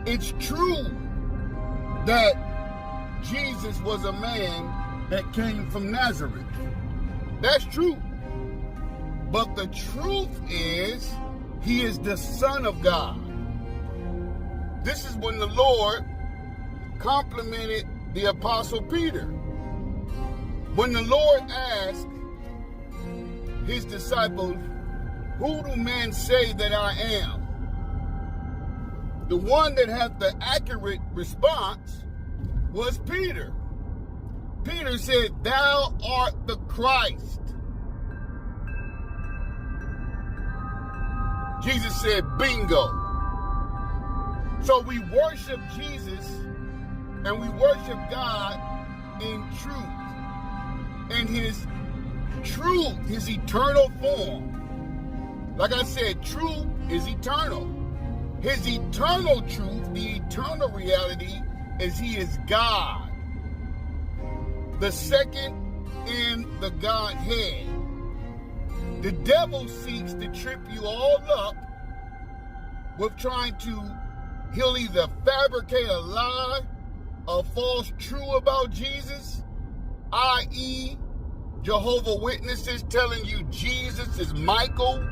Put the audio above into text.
It's true that Jesus was a man that came from Nazareth. That's true. But the truth is, he is the Son of God. This is when the Lord complimented the Apostle Peter. When the Lord asked his disciples, "Who do men say that I am?" The one that had the accurate response was Peter. Peter said, "Thou art the Christ." Jesus said, "Bingo." So we worship Jesus and we worship God in truth. And his truth, his eternal form. Like I said, truth is eternal. His eternal truth, the eternal reality, is he is God. The second in the Godhead. The devil seeks to trip you all up with trying to, he'll either fabricate a lie, a false true about Jesus, i.e. Jehovah's Witnesses telling you Jesus is Michael,